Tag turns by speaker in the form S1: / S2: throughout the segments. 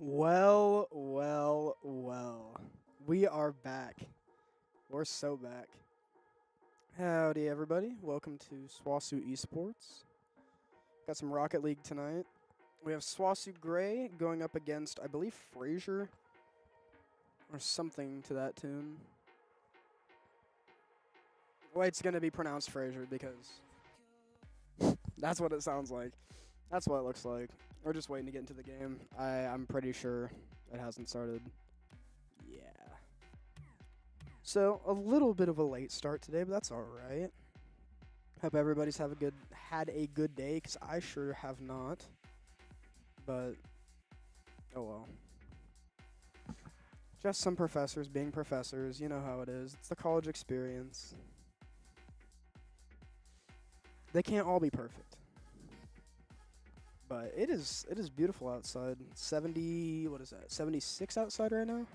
S1: Well, well, well. We are back. We're so back. Howdy, everybody. Welcome to SWOSU Esports. Got some Rocket League tonight. We have SWOSU Gray going up against, I believe, Frazier or something to that tune. Well, it's going to be pronounced Frazier because that's what it sounds like. That's what it looks like. We're just waiting to get into the game. I'm pretty sure it hasn't started. Yeah. So a little bit of a late start today, but that's all right. Hope everybody's had a good day, because I sure have not. But oh well. Just some professors being professors. You know how it is. It's the college experience. They can't all be perfect. But it is beautiful outside. 70, what is that? 76 outside right now.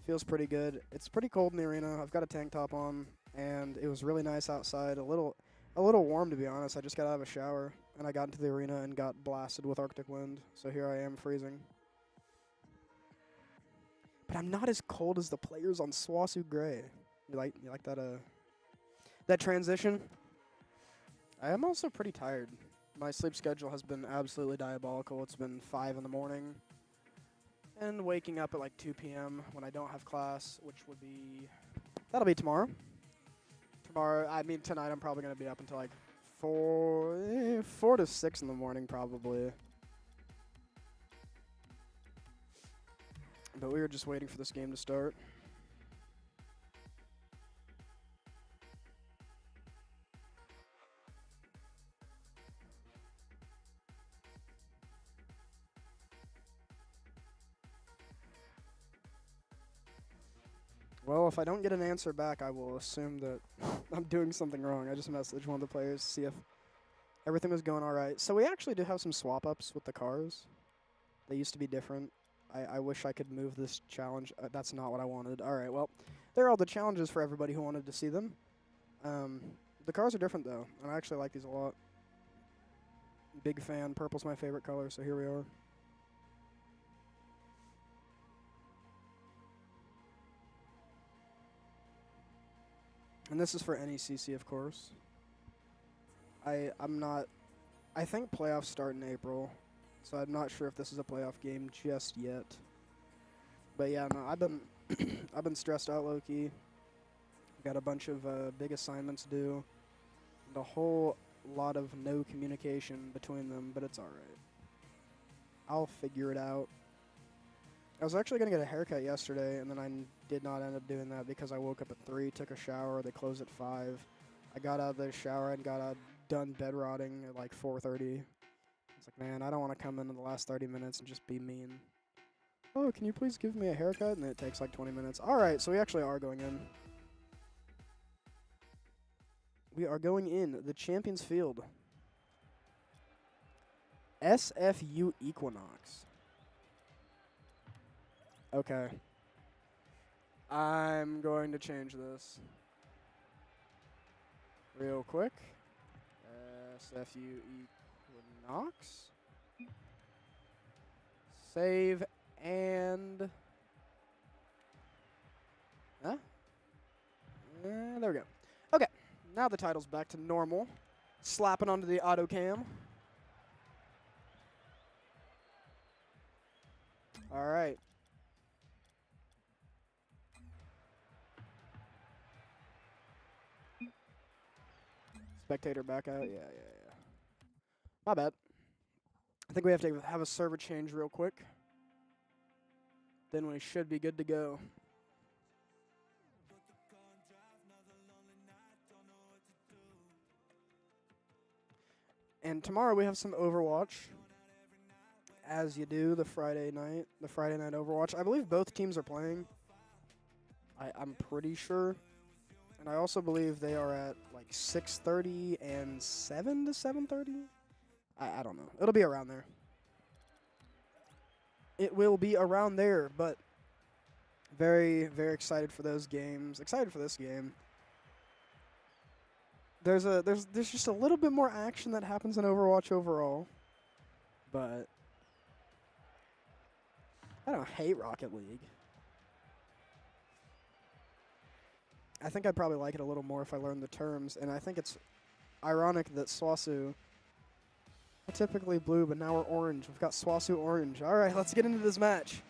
S1: Feels pretty good. It's pretty cold in the arena. I've got a tank top on, and it was really nice outside. A little warm, to be honest. I just got out of a shower, and I got into the arena and got blasted with Arctic wind. So here I am freezing. But I'm not as cold as the players on SWOSU Gray. You like that transition? I am also pretty tired. My sleep schedule has been absolutely diabolical. It's been 5 in the morning. And waking up at like 2 p.m. when I don't have class, which would be... That'll be tomorrow. Tonight I'm probably going to be up until like 4 to 6 in the morning probably. But we were just waiting for this game to start. Well, if I don't get an answer back, I will assume that I'm doing something wrong. I just messaged one of the players to see if everything was going all right. So we actually do have some swap-ups with the cars. They used to be different. I wish I could move this challenge. That's not what I wanted. All right, well, there are all the challenges for everybody who wanted to see them. The cars are different, though, and I actually like these a lot. Big fan. Purple's my favorite color, so here we are. And this is for NECC, of course. I'm not... I think playoffs start in April, so I'm not sure if this is a playoff game just yet. But yeah, no, I've been I've been stressed out low-key. Got a bunch of big assignments due. And a whole lot of no communication between them, but it's alright. I'll figure it out. I was actually going to get a haircut yesterday, and then I did not end up doing that because I woke up at 3, took a shower, they closed at 5. I got out of the shower and got done bed rotting at like 4:30. I was like, man, I don't want to come in the last 30 minutes and just be mean. Oh, can you please give me a haircut? And then it takes like 20 minutes. All right, so we actually are going in. We are going in the Champions Field. SFU Equinox. Okay. I'm going to change this real quick. SFU Equinox. Save and... Huh? There we go. Okay. Now the title's back to normal. Slapping onto the auto cam. All right. Spectator back out. Yeah. My bad. I think we have to have a server change real quick. Then we should be good to go. And tomorrow we have some Overwatch. As you do, the Friday night Overwatch. I believe both teams are playing. I'm pretty sure. And I also believe they are at like 6:30 and 7 to 7:30. I don't know. It'll be around there. It will be around there, but very, very excited for those games. Excited for this game. There's just a little bit more action that happens in Overwatch overall, but I don't hate Rocket League. I think I'd probably like it a little more if I learned the terms, and I think it's ironic that SWOSU, we're typically blue, but now we're orange. We've got SWOSU orange. All right, let's get into this match.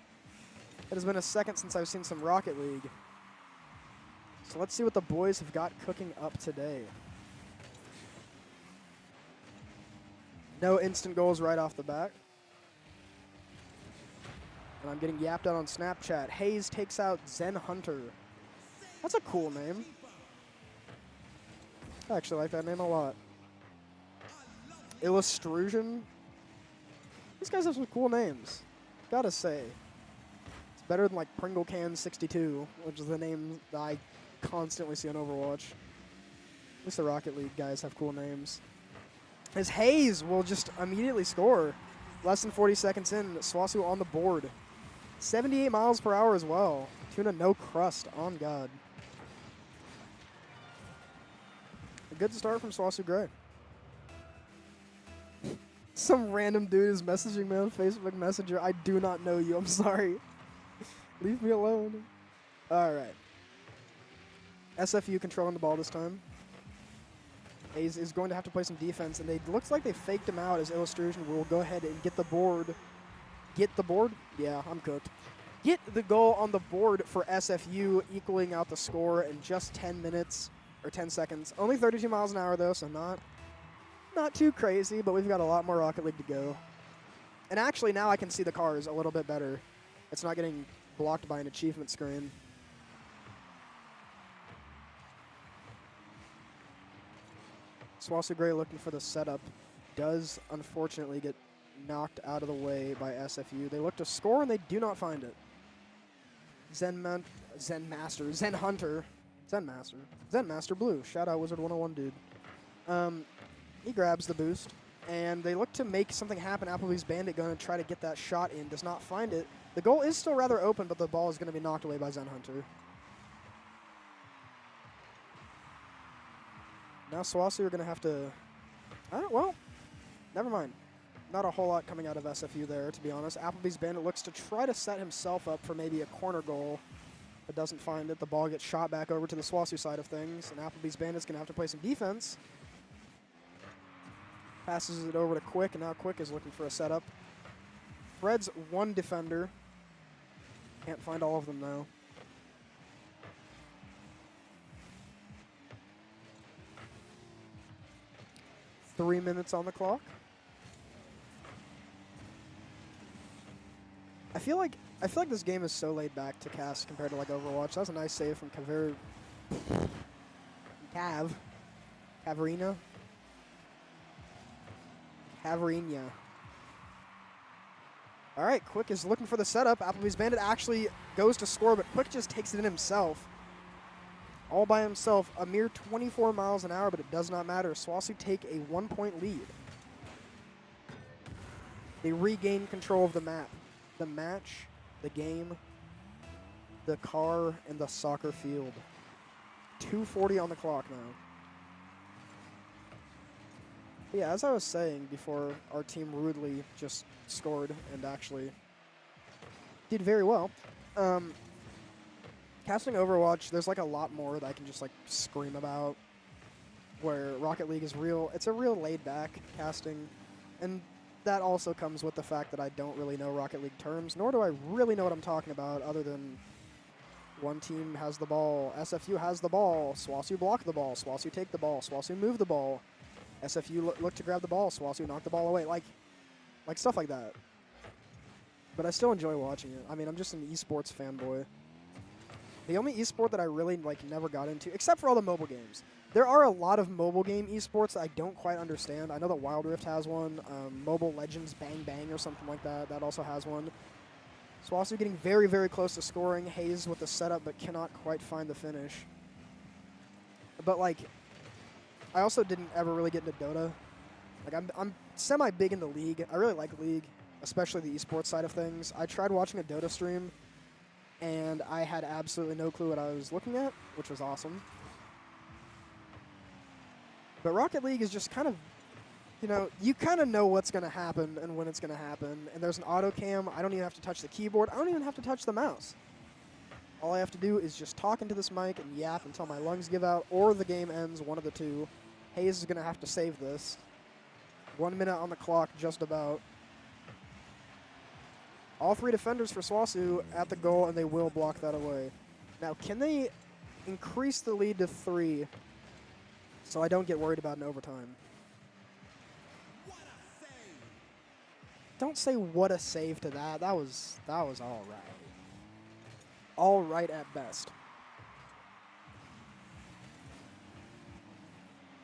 S1: It has been a second since I've seen some Rocket League. So let's see what the boys have got cooking up today. No instant goals right off the bat. And I'm getting yapped out on Snapchat. Hayes takes out Zen Hunter. That's a cool name. I actually like that name a lot. Illustrusion. These guys have some cool names. Gotta say. It's better than like Pringle Can 62, which is the name that I constantly see on Overwatch. At least the Rocket League guys have cool names. As Hayes will just immediately score. Less than 40 seconds in, SWOSU on the board. 78 miles per hour as well. Tuna no crust, on God. A good start from SWOSU Gray. Some random dude is messaging me on Facebook Messenger. I do not know you. I'm sorry. Leave me alone. All right. SFU controlling the ball this time. Hayes is going to have to play some defense, and it looks like they faked him out as Illustration will go ahead and get the board. Get the board? Yeah, I'm cooked. Get the goal on the board for SFU, equaling out the score in just 10 minutes, or 10 seconds. Only 32 miles an hour, though, so not too crazy, but we've got a lot more Rocket League to go. And actually, now I can see the cars a little bit better. It's not getting blocked by an achievement screen. SWOSU Gray looking for the setup. Does, unfortunately, get knocked out of the way by SFU. They look to score, and they do not find it. Zen Master Blue. Shout out Wizard 101, dude. He grabs the boost, and they look to make something happen. Applebee's Bandit going to try to get that shot in. Does not find it. The goal is still rather open, but the ball is going to be knocked away by Zen Hunter. Now SWOSU are going to have to... well, never mind. Not a whole lot coming out of SFU there, to be honest. Applebee's Bandit looks to try to set himself up for maybe a corner goal, but doesn't find it. The ball gets shot back over to the SWOSU side of things, and Applebee's Bandit's going to have to play some defense. Passes it over to Quick, and now Quick is looking for a setup. Fred's one defender. Can't find all of them, though. Three minutes on the clock. I feel like this game is so laid back to cast compared to like Overwatch. That was a nice save from Caverina. All right, Quick is looking for the setup. Applebee's Bandit actually goes to score, but Quick just takes it in himself. All by himself, a mere 24 miles an hour, but it does not matter. SWOSU take a 1-point lead. They regain control of the map. The match, the game, the car, and the soccer field. 2:40 on the clock now. But yeah, as I was saying before, our team rudely just scored and actually did very well. Casting Overwatch, there's like a lot more that I can just like scream about. Where Rocket League is real, it's a real laid-back casting, and that also comes with the fact that I don't really know Rocket League terms, nor do I really know what I'm talking about other than one team has the ball, SFU has the ball, SWOSU block the ball, SWOSU take the ball, SWOSU move the ball, SFU look to grab the ball, SWOSU knock the ball away, like stuff like that. But I still enjoy watching it. I mean, I'm just an esports fanboy. The only esport that I really never got into, except for all the mobile games. There are a lot of mobile game esports that I don't quite understand. I know that Wild Rift has one, Mobile Legends Bang Bang or something like that. That also has one. SWOSU getting very, very close to scoring. Hayes with the setup, but cannot quite find the finish. But I also didn't ever really get into Dota. I'm semi-big into League. I really like League, especially the esports side of things. I tried watching a Dota stream, and I had absolutely no clue what I was looking at, which was awesome. But Rocket League is just kind of You know, you kind of know what's going to happen and when it's going to happen. And there's an auto cam. I don't even have to touch the keyboard. I don't even have to touch the mouse. All I have to do is just talk into this mic and yap until my lungs give out or the game ends, one of the two. Hayes is going to have to save this. 1 minute on the clock, just about. All three defenders for SWOSU at the goal, and they will block that away. Now, can they increase the lead to 3 so I don't get worried about an overtime? Don't say what a save to that. That was all right. All right at best.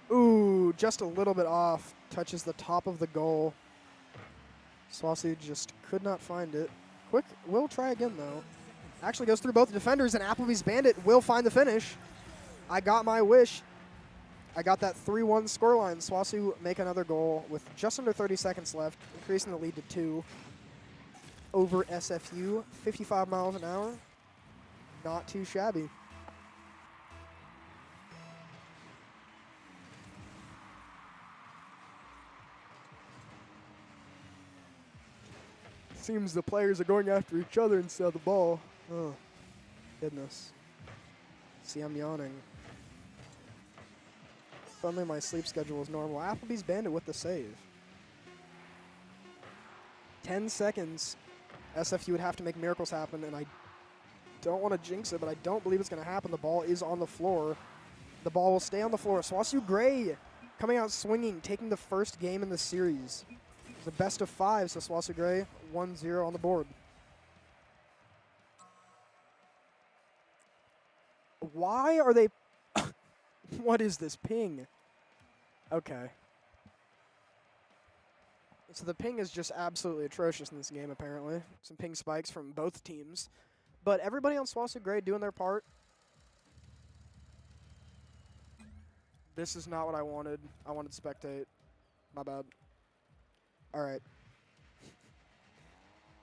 S1: Ooh, just a little bit off. Touches the top of the goal. SWOSU just could not find it. Quick, will try again though. Actually goes through both defenders, and Applebee's Bandit will find the finish. I got my wish. I got that 3-1 scoreline. SWOSU make another goal with just under 30 seconds left, increasing the lead to 2 over SFU. 55 miles an hour. Not too shabby. Seems the players are going after each other instead of the ball. Oh, goodness. See, I'm yawning. If only my sleep schedule was normal. Applebee's Bandit with the save. 10 seconds. SFU would have to make miracles happen, and I don't want to jinx it, but I don't believe it's going to happen. The ball is on the floor. The ball will stay on the floor. SWOSU Gray coming out swinging, taking the first game in the series. It's a best of 5, so SWOSU Gray 1-0 on the board. Why are they... What is this ping? Okay. So the ping is just absolutely atrocious in this game, apparently. Some ping spikes from both teams. But everybody on SWOSU Gray doing their part. This is not what I wanted. I wanted spectate. My bad. All right.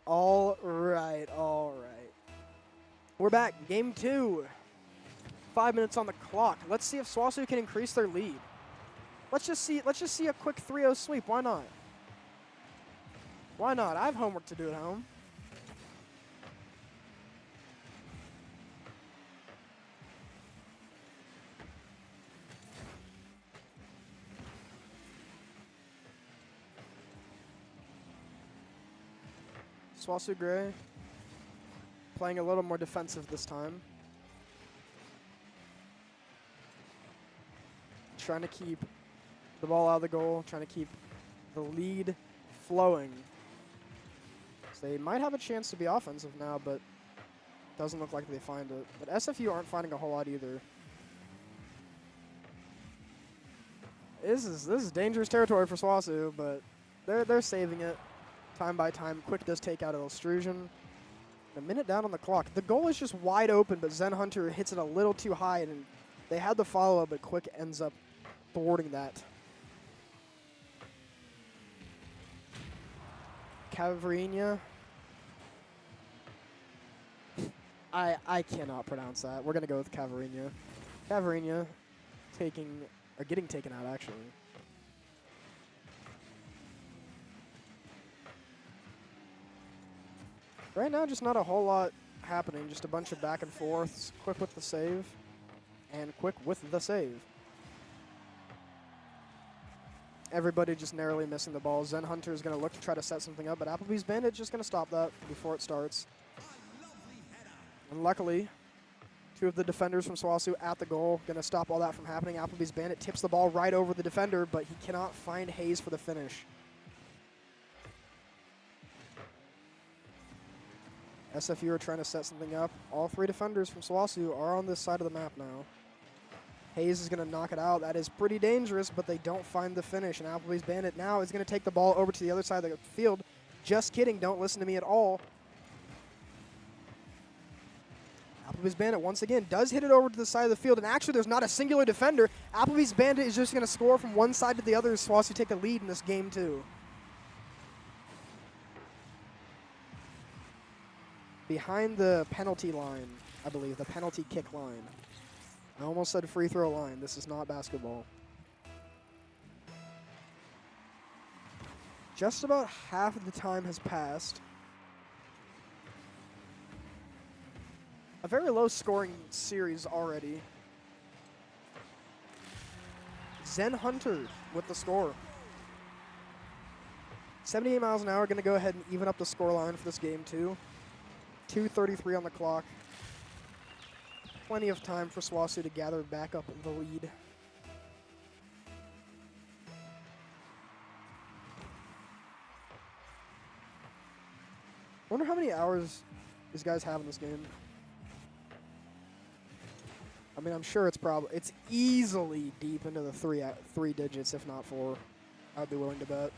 S1: All right, all right. We're back. Game 2. 5 minutes on the clock. Let's see if SWOSU can increase their lead. Let's just see a quick 3-0 sweep. Why not? Why not? I have homework to do at home. SWOSU Gray playing a little more defensive this time. Trying to keep the ball out of the goal, trying to keep the lead flowing. So they might have a chance to be offensive now, but doesn't look like they find it. But SFU aren't finding a whole lot either. This is dangerous territory for SWOSU, but they're saving it time by time. Quick does take out an extrusion. A minute down on the clock. The goal is just wide open, but Zen Hunter hits it a little too high, and they had the follow-up, but Quick ends up thwarting that. Cavrinia. I cannot pronounce that. We're gonna go with Cavrinia. Cavrinia getting taken out actually. Right now, just not a whole lot happening. Just a bunch of back and forths. Quick with the save, and Quick with the save. Everybody just narrowly missing the ball. Zen Hunter is going to look to try to set something up, but Applebee's Bandit just going to stop that before it starts. And luckily, 2 of the defenders from SWOSU at the goal, going to stop all that from happening. Applebee's Bandit tips the ball right over the defender, but he cannot find Hayes for the finish. SFU are trying to set something up. All 3 defenders from SWOSU are on this side of the map now. Hayes is going to knock it out. That is pretty dangerous, but they don't find the finish. And Applebee's Bandit now is going to take the ball over to the other side of the field. Just kidding. Don't listen to me at all. Applebee's Bandit, once again, does hit it over to the side of the field. And actually, there's not a singular defender. Applebee's Bandit is just going to score from one side to the other. SWOSU take the lead in this game, too. Behind the penalty line, I believe, the penalty kick line. I almost said free throw line. This is not basketball. Just about half of the time has passed. A very low scoring series already. Zen Hunter with the score. 78 miles an hour, going to go ahead and even up the scoreline for this game too. 2:33 on the clock. Plenty of time for SWOSU to gather back up the lead. Wonder how many hours these guys have in this game. I mean, I'm sure it's easily deep into the three digits, if not four. I'd be willing to bet.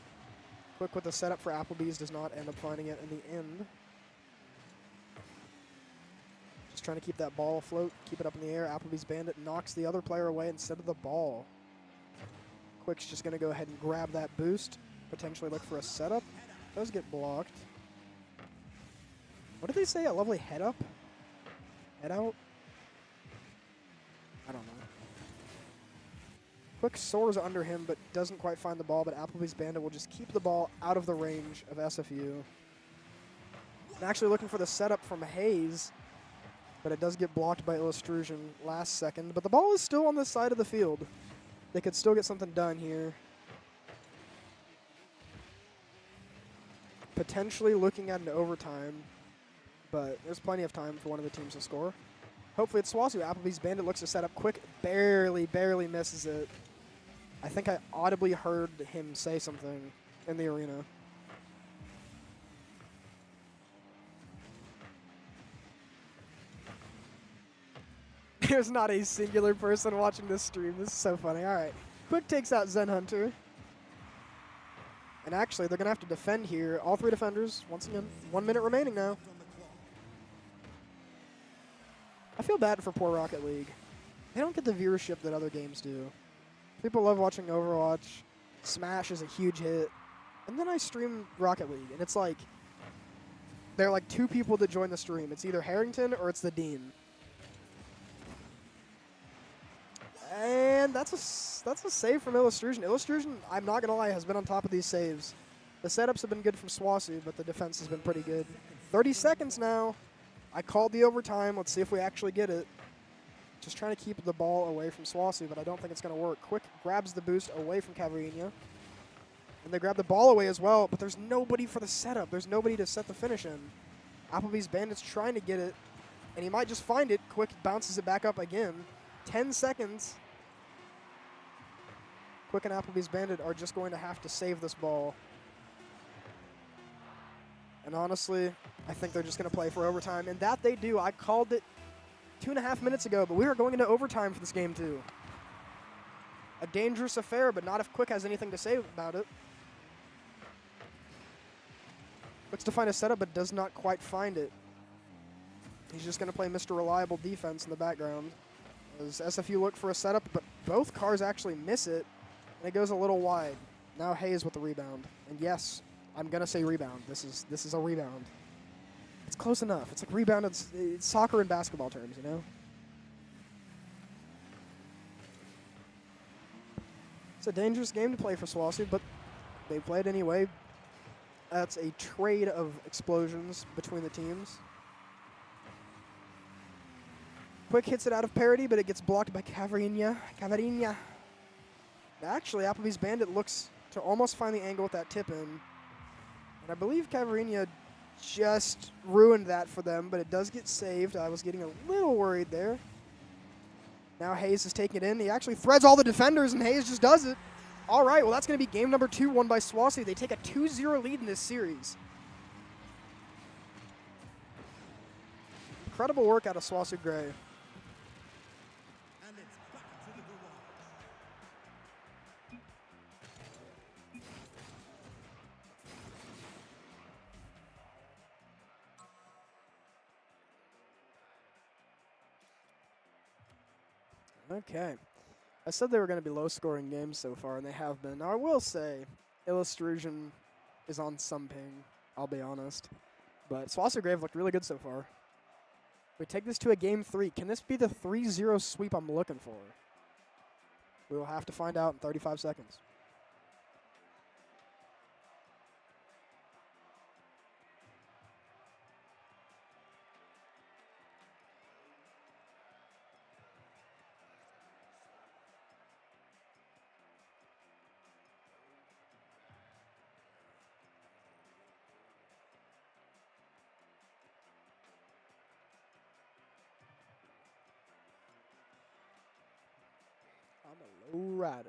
S1: Quick with the setup for Applebee's, does not end up finding it in the end. Just trying to keep that ball afloat, keep it up in the air. Applebee's Bandit knocks the other player away instead of the ball. Quick's just going to go ahead and grab that boost, potentially look for a setup. Does get blocked. What did they say? A lovely head up? Head out? I don't know. Quick soars under him, but doesn't quite find the ball, but Applebee's Bandit will just keep the ball out of the range of SFU. I'm actually looking for the setup from Hayes, but it does get blocked by Illustration last second. But the ball is still on this side of the field. They could still get something done here. Potentially looking at an overtime, but there's plenty of time for one of the teams to score. Hopefully it's SWOSU. Applebee's Bandit looks to set up quick, barely misses it. I think I audibly heard him say something in the arena. There's not a singular person watching this stream. This is so funny. All right. Quick takes out Zen Hunter. And actually, they're going to have to defend here. All three defenders, once again, 1 minute remaining now. I feel bad for poor Rocket League. They don't get the viewership that other games do. People love watching Overwatch. Smash is a huge hit. And then I stream Rocket League, and it's like, there are like two people that join the stream. It's either Harrington or it's the Dean. And that's a save from Illustration. Illustration, I'm not going to lie, has been on top of these saves. The setups have been good from SWOSU, but the defense has been pretty good. 30 seconds now. I called the overtime. Let's see if we actually get it. Just trying to keep the ball away from SWOSU, but I don't think it's going to work. Quick grabs the boost away from Cavarinia. And they grab the ball away as well, but there's nobody for the setup. There's nobody to set the finish in. Applebee's Bandit's trying to get it, and he might just find it. Quick bounces it back up again. 10 seconds. Quick and Applebee's Bandit are just going to have to save this ball. And honestly, I think they're just going to play for overtime. And that they do. I called it 2.5 minutes ago, but we are going into overtime for this game too. A dangerous affair, but not if Quick has anything to say about it. Looks to find a setup, but does not quite find it. He's just going to play Mr. Reliable defense in the background. As SFU look for a setup, but both cars actually miss it, and it goes a little wide. Now Hayes with the rebound. And yes, I'm going to say rebound. This is a rebound. It's close enough. It's like rebound. It's soccer and basketball terms, you know? It's a dangerous game to play for SWOSU, but they played anyway. That's a trade of explosions between the teams. Quick hits it out of parity, but it gets blocked by Cavarinia. Actually, Applebee's Bandit looks to almost find the angle with that tip in. And I believe Cavarinia just ruined that for them, but it does get saved. I was getting a little worried there. Now Hayes is taking it in. He actually threads all the defenders, and Hayes just does it. All right, well, that's going to be game number 2 won by SWOSU. They take a 2-0 lead in this series. Incredible work out of SWOSU Gray. Okay. I said they were going to be low-scoring games so far, and they have been. Now, I will say, Illustration is on some ping, I'll be honest. But SWOSU Grave looked really good so far. We take this to a game 3. Can this be the 3-0 sweep I'm looking for? We will have to find out in 35 seconds. Right.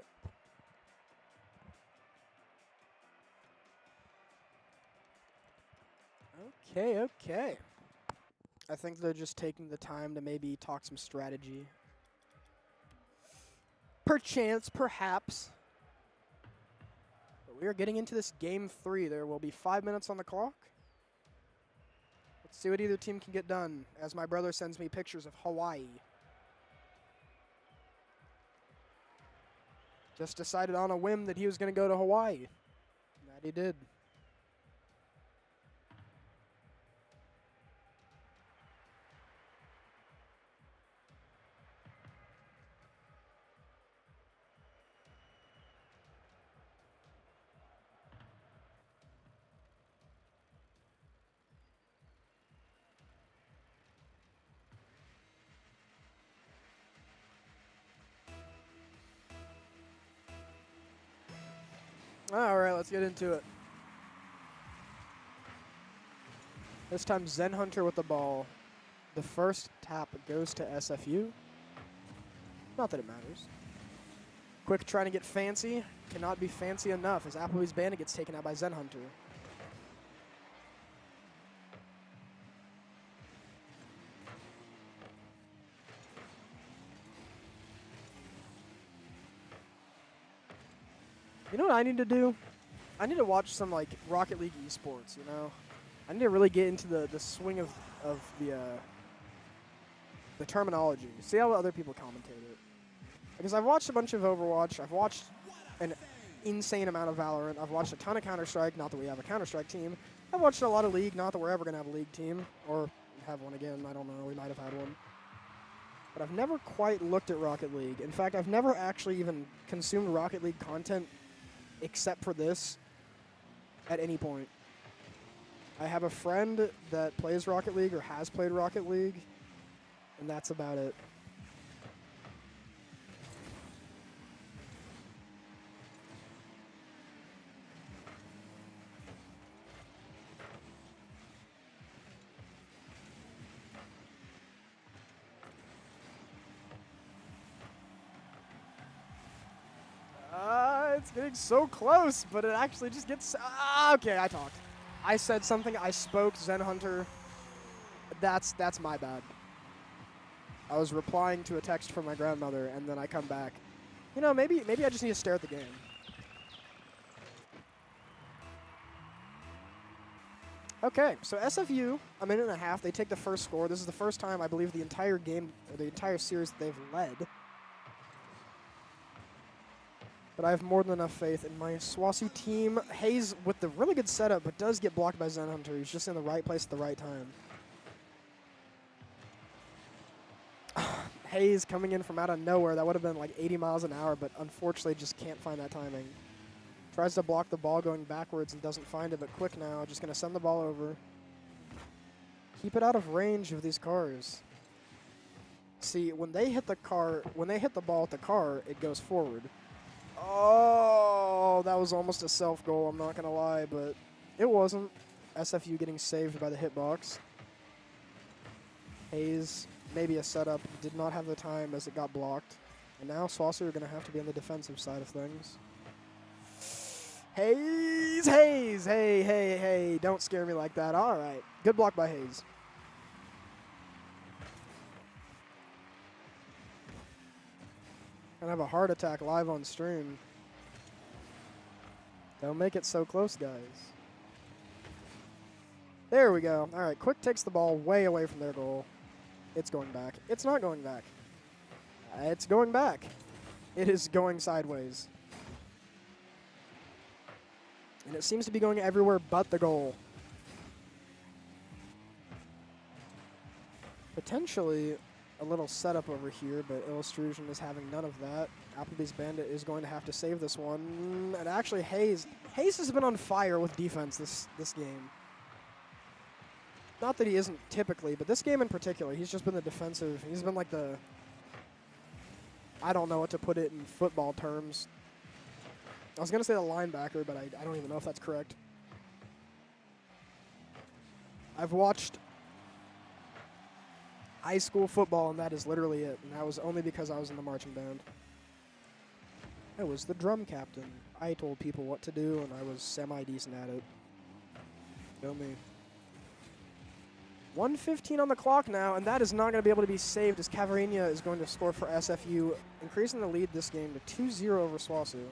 S1: Okay. I think they're just taking the time to maybe talk some strategy. Perchance, perhaps. But we are getting into this game 3. There will be 5 minutes on the clock. Let's see what either team can get done as my brother sends me pictures of Hawaii. Just decided on a whim that he was going to go to Hawaii. And that he did. All right, let's get into it. This time, Zen Hunter with the ball. The first tap goes to SFU. Not that it matters. Quick trying to get fancy. Cannot be fancy enough as Applebee's Bandit gets taken out by Zen Hunter. You know what I need to do? I need to watch some like Rocket League esports, you know? I need to really get into the swing of the terminology. See how other people commentate it. Because I've watched a bunch of Overwatch. I've watched an insane amount of Valorant. I've watched a ton of Counter-Strike, not that we have a Counter-Strike team. I've watched a lot of League, not that we're ever going to have a League team. Or have one again, I don't know, we might have had one. But I've never quite looked at Rocket League. In fact, I've never actually even consumed Rocket League content except for this at any point. I have a friend that plays Rocket League or has played Rocket League, and that's about it. It's getting so close, but it actually just gets... okay, I talked. I said something. I spoke Zen Hunter. That's my bad. I was replying to a text from my grandmother, and then I come back. You know, maybe I just need to stare at the game. Okay, so SFU, a minute and a half. They take the first score. This is the first time, I believe, the entire game, or the entire series that they've led. But I have more than enough faith in my SWOSU team. Hayes with the really good setup, but does get blocked by Zen Hunter. He's just in the right place at the right time. Hayes coming in from out of nowhere. That would have been like 80 miles an hour, but unfortunately just can't find that timing. Tries to block the ball going backwards and doesn't find it, but quick now. Just going to send the ball over. Keep it out of range of these cars. See, when they hit the ball at the car, it goes forward. Oh, that was almost a self-goal, I'm not going to lie, but it wasn't. SFU getting saved by the hitbox. Hayes, maybe a setup, did not have the time as it got blocked. And now SWOSU are going to have to be on the defensive side of things. Hayes, hey, don't scare me like that. All right, good block by Hayes. Gonna have a heart attack live on stream. Don't make it so close, guys. There we go. All right, Quick takes the ball way away from their goal. It's going back. It's not going back. It's going back. It is going sideways. And it seems to be going everywhere but the goal. Potentially a little setup over here, but Illustration is having none of that. Applebee's Bandit is going to have to save this one. And actually, Hayes has been on fire with defense this game. Not that he isn't typically, but this game in particular, he's just been the defensive. He's been like the... I don't know what to put it in football terms. I was going to say the linebacker, but I don't even know if that's correct. I've watched high school football, and that is literally it. And that was only because I was in the marching band. I was the drum captain. I told people what to do, and I was semi-decent at it. Go me. 1:15 on the clock now, and that is not going to be able to be saved as Cavarinia is going to score for SFU, increasing the lead this game to 2-0 over SWOSU.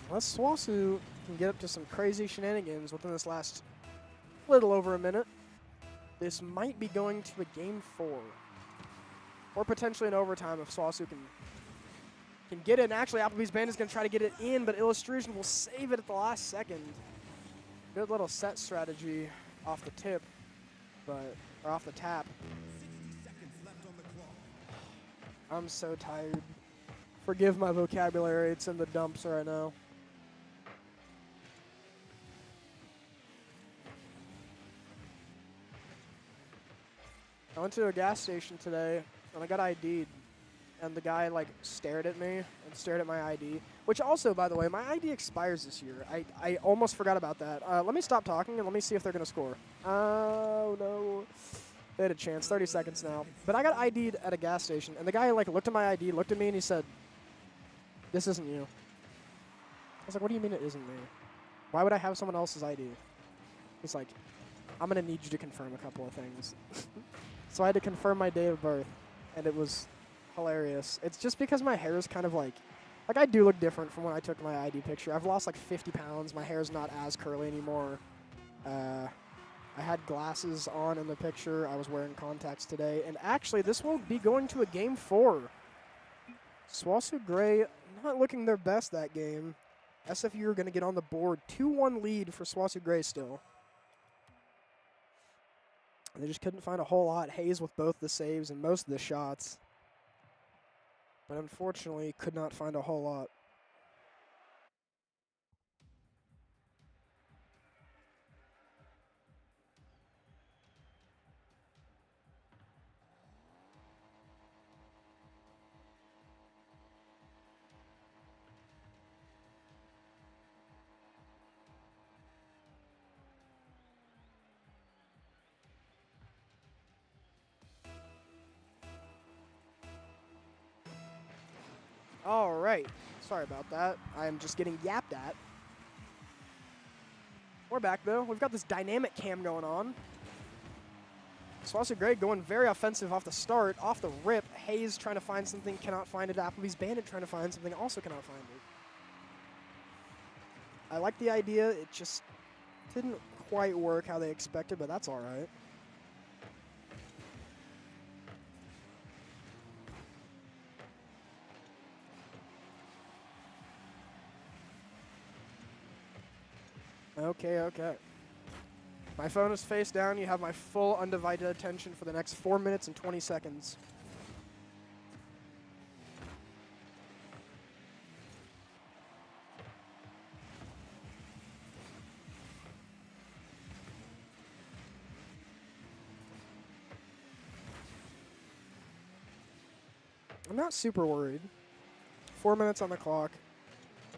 S1: Unless SWOSU can get up to some crazy shenanigans within this last little over a minute, this might be going to a game 4. Or potentially an overtime if SWOSU can get it. And actually, Applebee's Band is going to try to get it in, but Illustration will save it at the last second. Good little set strategy off the tip, or off the tap.
S2: 60 seconds left on the clock.
S1: I'm so tired. Forgive my vocabulary, it's in the dumps right now. I went to a gas station today, and I got ID'd. And the guy, like, stared at me and stared at my ID. Which also, by the way, my ID expires this year. I almost forgot about that. Let me stop talking and let me see if they're going to score. Oh, no. They had a chance. 30 seconds now. But I got ID'd at a gas station. And the guy, like, looked at my ID, looked at me, and he said, "This isn't you." I was like, "What do you mean it isn't me? Why would I have someone else's ID?" He's like, "I'm going to need you to confirm a couple of things." So I had to confirm my date of birth. And it was hilarious. It's just because my hair is kind of like I do look different from when I took my ID picture. I've lost like 50 pounds. My hair's not as curly anymore. I had glasses on in the picture. I was wearing contacts today. And actually, this will be going to a game 4. SWOSU Gray not looking their best that game. SFU are going to get on the board. 2-1 lead for SWOSU Gray still. They just couldn't find a whole lot. Hayes with both the saves and most of the shots. But unfortunately, could not find a whole lot. All right. Sorry about that. I am just getting yapped at. We're back, though. We've got this dynamic cam going on. SWOSU Gray going very offensive off the start. Off the rip, Hayes trying to find something, cannot find it. Applebee's Bandit trying to find something, also cannot find it. I like the idea. It just didn't quite work how they expected, but that's all right. Okay. My phone is face down. You have my full undivided attention for the next 4 minutes and 20 seconds. I'm not super worried. 4 minutes on the clock.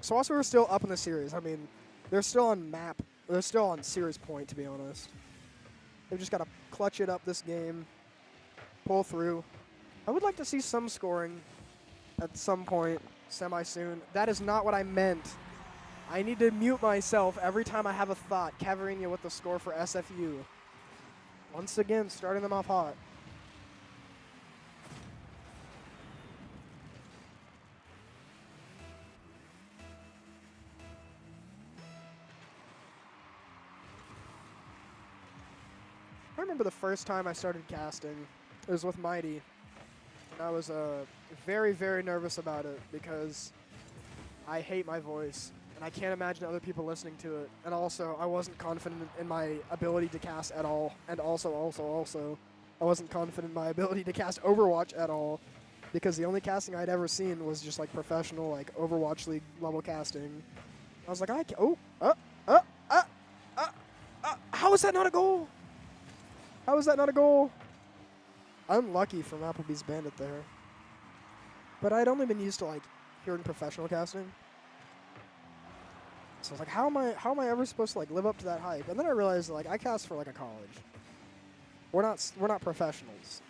S1: SWOSU are still up in the series. I mean, they're still on map. They're still on series point, to be honest. They've just got to clutch it up this game, pull through. I would like to see some scoring at some point, semi-soon. That is not what I meant. I need to mute myself every time I have a thought. Cavarinia with the score for SFU. Once again, starting them off hot. I remember the first time I started casting. It was with Mighty. And I was very, very nervous about it because I hate my voice. And I can't imagine other people listening to it. And also, I wasn't confident in my ability to cast at all. And also, I wasn't confident in my ability to cast Overwatch at all. Because the only casting I'd ever seen was just like professional, like Overwatch League level casting. I was like, how is that not a goal? How is that not a goal? Unlucky from Applebee's Bandit there. But I'd only been used to like hearing professional casting. So I was like, how am I ever supposed to like live up to that hype? And then I realized like I cast for like a college. We're not professionals.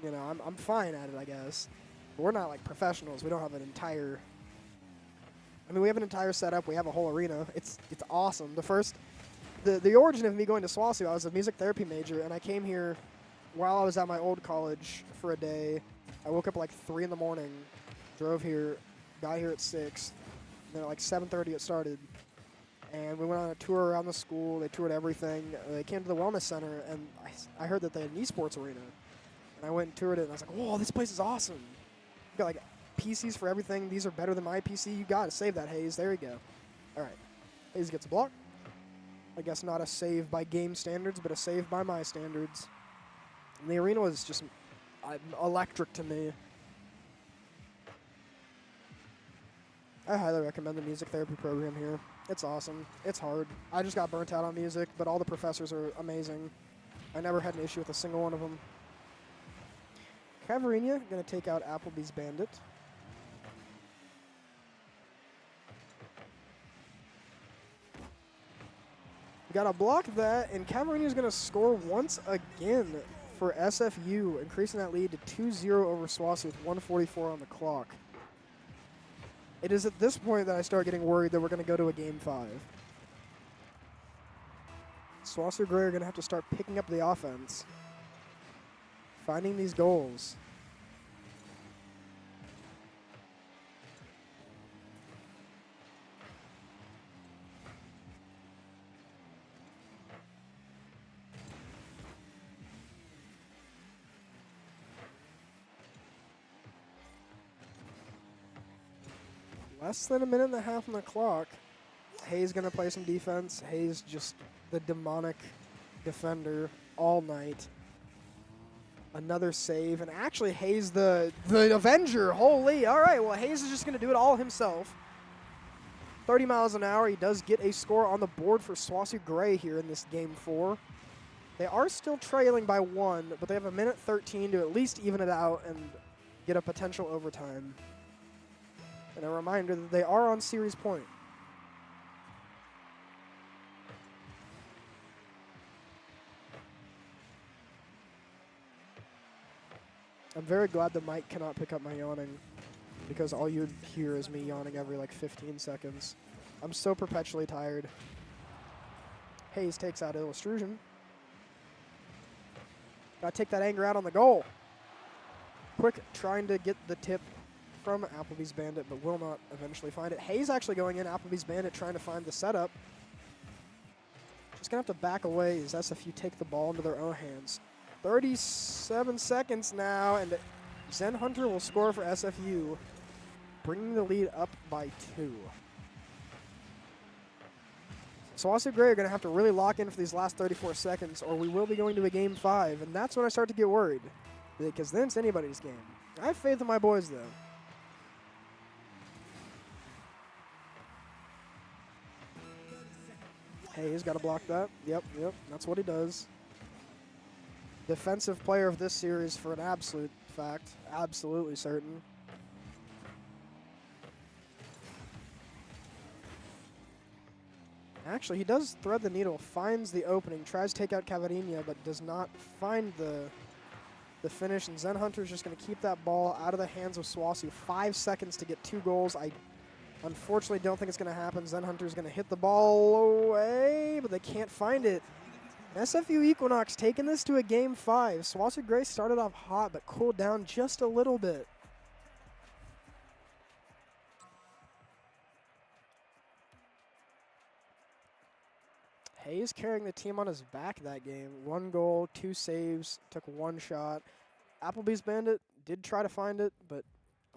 S1: You know, I'm fine at it, I guess. But we're not like professionals. We don't have an entire. I mean, we have an entire setup. We have a whole arena. It's awesome. The origin of me going to SWOSU, I was a music therapy major, and I came here while I was at my old college for a day. I woke up at like 3 in the morning, drove here, got here at 6, and then at like 7:30 it started. And we went on a tour around the school. They toured everything. They came to the wellness center, and I heard that they had an esports arena. And I went and toured it, and I was like, whoa, this place is awesome. You got like PCs for everything. These are better than my PC. You got to save that, Hayes. There you go. All right. Hayes gets a block. I guess not a save by game standards, but a save by my standards. And the arena was just electric to me. I highly recommend the music therapy program here. It's awesome. It's hard. I just got burnt out on music, but all the professors are amazing. I never had an issue with a single one of them. Cavarinia going to take out Applebee's Bandit. Got to block that, and Cavarinia's going to score once again for SFU, increasing that lead to 2-0 over SWOSU with 1:44 on the clock. It is at this point that I start getting worried that we're going to go to a Game 5. SWOSU Gray are going to have to start picking up the offense, finding these goals. Less than a minute and a half on the clock. Hayes going to play some defense. Hayes just the demonic defender all night. Another save. And actually Hayes the Avenger. Holy. All right. Well, Hayes is just going to do it all himself. 30 miles an hour. He does get a score on the board for SWOSU Gray here in this Game 4. They are still trailing by 1, but they have a minute 13 to at least even it out and get a potential overtime. And a reminder that they are on series point. I'm very glad the mic cannot pick up my yawning, because all you'd hear is me yawning every like 15 seconds. I'm so perpetually tired. Hayes takes out Illustration. Gotta take that anger out on the goal. Quick trying to get the tip from Applebee's Bandit, but will not eventually find it. Hayes actually going in, Applebee's Bandit trying to find the setup. Just going to have to back away as SFU take the ball into their own hands. 37 seconds now, and Zen Hunter will score for SFU, bringing the lead up by 2. SWOSU Gray are going to have to really lock in for these last 34 seconds, or we will be going to a Game 5, and that's when I start to get worried, because then it's anybody's game. I have faith in my boys, though. Hayes got to block that. Yep, that's what he does. Defensive player of this series for an absolute fact. Absolutely certain. Actually, he does thread the needle, finds the opening, tries to take out Cavarinia, but does not find the finish. And Zen Hunter's just going to keep that ball out of the hands of SWOSU. 5 seconds to get 2 goals. I unfortunately don't think it's going to happen. Zen Hunter's going to hit the ball away, but they can't find it. SFU Equinox taking this to a Game 5. SWOSU Gray started off hot, but cooled down just a little bit. Hayes carrying the team on his back that game. 1 goal, 2 saves, took 1 shot. Applebee's Bandit did try to find it, but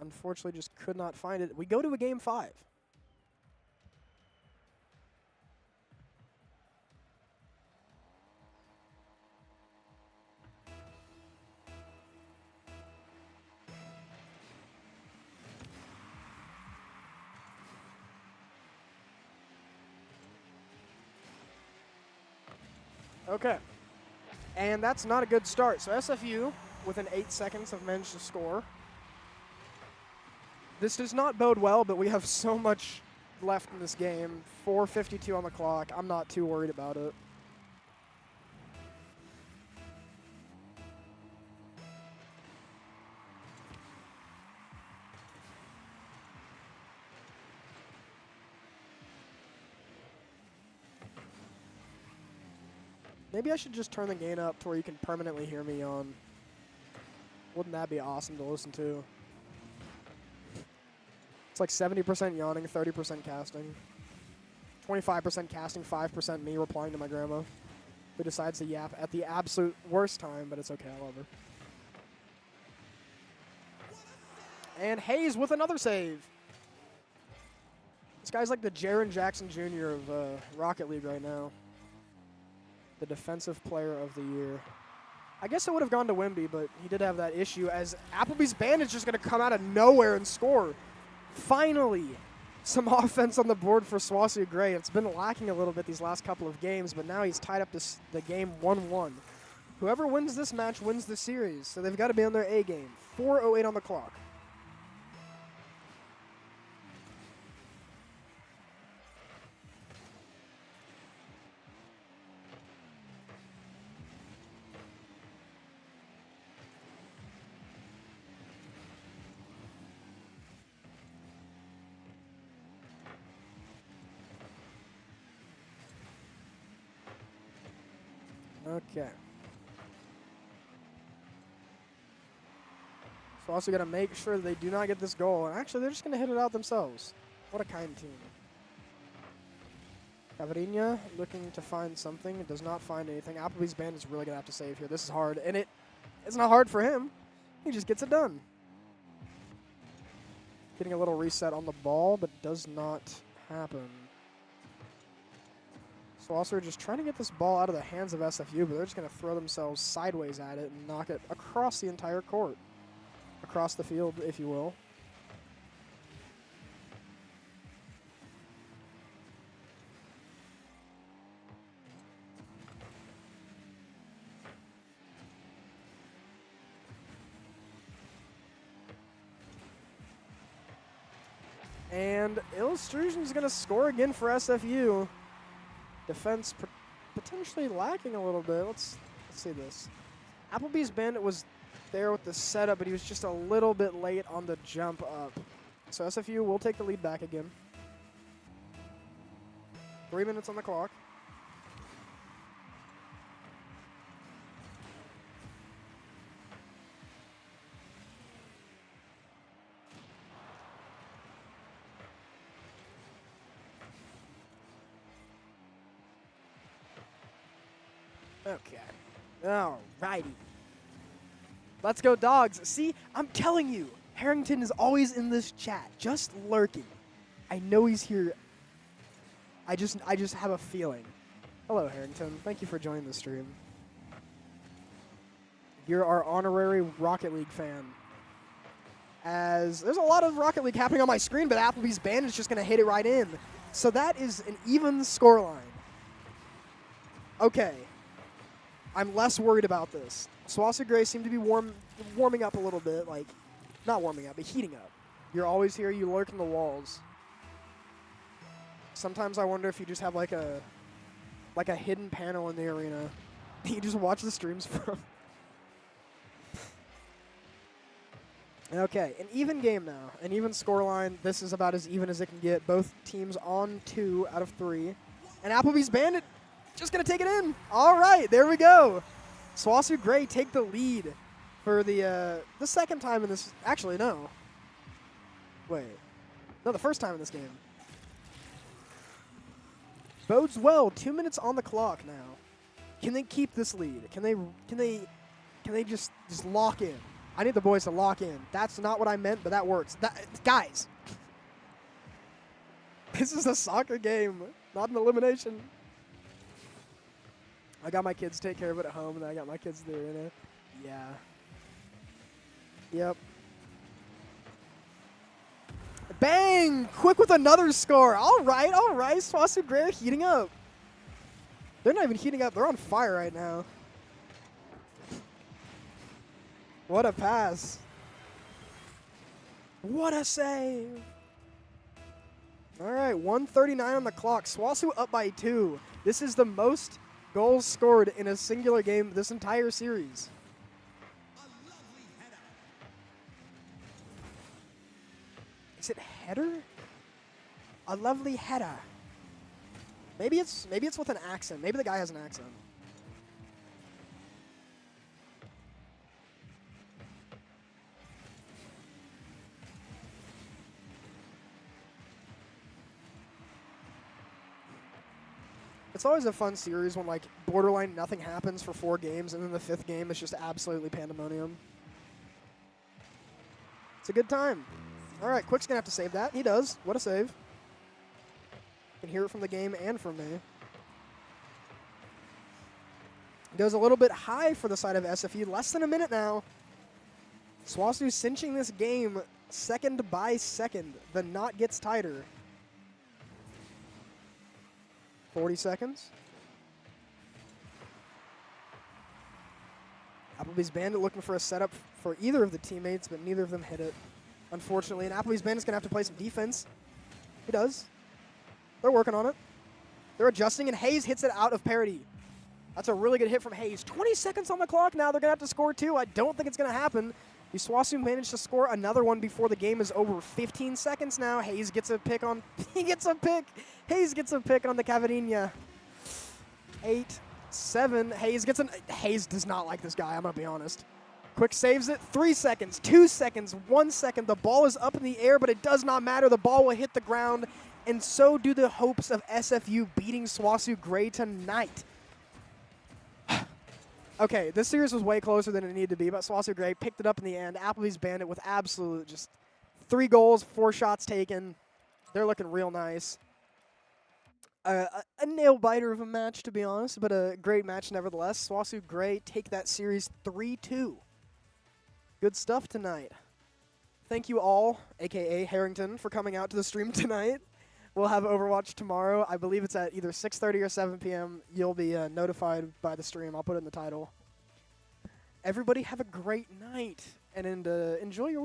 S1: unfortunately just could not find it. We go to a Game 5. Okay. And that's not a good start. So SFU, within 8 seconds, have managed to score. This does not bode well, but we have so much left in this game. 4:52 on the clock. I'm not too worried about it. Maybe I should just turn the gain up to where you can permanently hear me on. Wouldn't that be awesome to listen to? It's like 70% yawning, 30% casting. 25% casting, 5% me replying to my grandma, who decides to yap at the absolute worst time, but it's okay, I love her. And Hayes with another save. This guy's like the Jaren Jackson Jr. of Rocket League right now. The defensive player of the year. I guess it would have gone to Wimby, but he did have that issue as Applebee's Band is just going to come out of nowhere and score. Finally, some offense on the board for SWOSU Gray. It's been lacking a little bit these last couple of games, but now he's tied up the game 1-1. Whoever wins this match wins the series, so they've got to be on their A game. 4:08 on the clock. Okay. So also got to make sure they do not get this goal. And actually, they're just going to hit it out themselves. What a kind team. Cavariña looking to find something. Does not find anything. Applebee's Band is really going to have to save here. This is hard. And it's not hard for him. He just gets it done. Getting a little reset on the ball, but does not happen. So also just trying to get this ball out of the hands of SFU, but they're just going to throw themselves sideways at it and knock it across the entire court. Across the field, if you will. And Illustration is going to score again for SFU. Defense potentially lacking a little bit. Let's see this. Applebee's Bandit was there with the setup, but he was just a little bit late on the jump up. So SFU will take the lead back again. 3 minutes on the clock. Okay. All righty. Let's go, Dogs. See, I'm telling you, Harrington is always in this chat, just lurking. I know he's here. I just have a feeling. Hello, Harrington. Thank you for joining the stream. You're our honorary Rocket League fan. As there's a lot of Rocket League happening on my screen, but Applebee's Band is just going to hit it right in. So that is an even scoreline. Okay. I'm less worried about this. SWOSU Gray seem to be warming up a little bit. Like, not warming up, but heating up. You're always here. You lurk in the walls. Sometimes I wonder if you just have like a hidden panel in the arena. You just watch the streams from. Okay, an even game now. An even scoreline. This is about as even as it can get. Both teams on 2 out of 3. And Applebee's Bandit just going to take it in. All right, there we go. SWOSU Gray take the lead for the second time in this. Actually, no. Wait. No, the first time in this game. Bodes well. 2 minutes on the clock now. Can they keep this lead? Can they just lock in? I need the boys to lock in. That's not what I meant, but that works. Guys, this is a soccer game, not an elimination. I got my kids to take care of it at home, and I got my kids there, you know? Yeah. Yep. Bang! Quick with another score. All right. SWOSU Gray are heating up. They're not even heating up. They're on fire right now. What a pass. What a save. All right, 1:39 on the clock. SWOSU up by 2. This is the most goals scored in a singular game this entire series. Is it header? A lovely header. Maybe it's with an accent. Maybe the guy has an accent. It's always a fun series when, like, borderline nothing happens for 4 games, and then the 5th game is just absolutely pandemonium. It's a good time. All right, Quick's going to have to save that. He does. What a save. You can hear it from the game and from me. Goes a little bit high for the side of SFU. Less than a minute now. SWOSU cinching this game second by second. The knot gets tighter. 40 seconds. Applebee's Bandit looking for a setup for either of the teammates, but neither of them hit it, unfortunately. And Applebee's Bandit's going to have to play some defense. He does. They're working on it. They're adjusting, and Hayes hits it out of parity. That's a really good hit from Hayes. 20 seconds on the clock now. They're going to have to score 2. I don't think it's going to happen. The SWOSU managed to score another one before the game is over. 15 seconds now. Hayes gets a pick on... he gets a pick. Hayes gets a pick on the Cavadinha. 8, 7. Hayes gets an... Hayes does not like this guy, I'm going to be honest. Quick saves it. 3 seconds, 2 seconds, 1 second. The ball is up in the air, but it does not matter. The ball will hit the ground, and so do the hopes of SFU beating SWOSU Gray tonight. Okay, this series was way closer than it needed to be, but SWOSU Gray picked it up in the end. Applebee's Bandit with absolute just 3 goals, 4 shots taken. They're looking real nice. A nail-biter of a match, to be honest, but a great match nevertheless. SWOSU Gray take that series 3-2. Good stuff tonight. Thank you all, a.k.a. Harrington, for coming out to the stream tonight. We'll have Overwatch tomorrow. I believe it's at either 6:30 or 7 p.m. You'll be notified by the stream. I'll put it in the title. Everybody have a great night, and enjoy your week.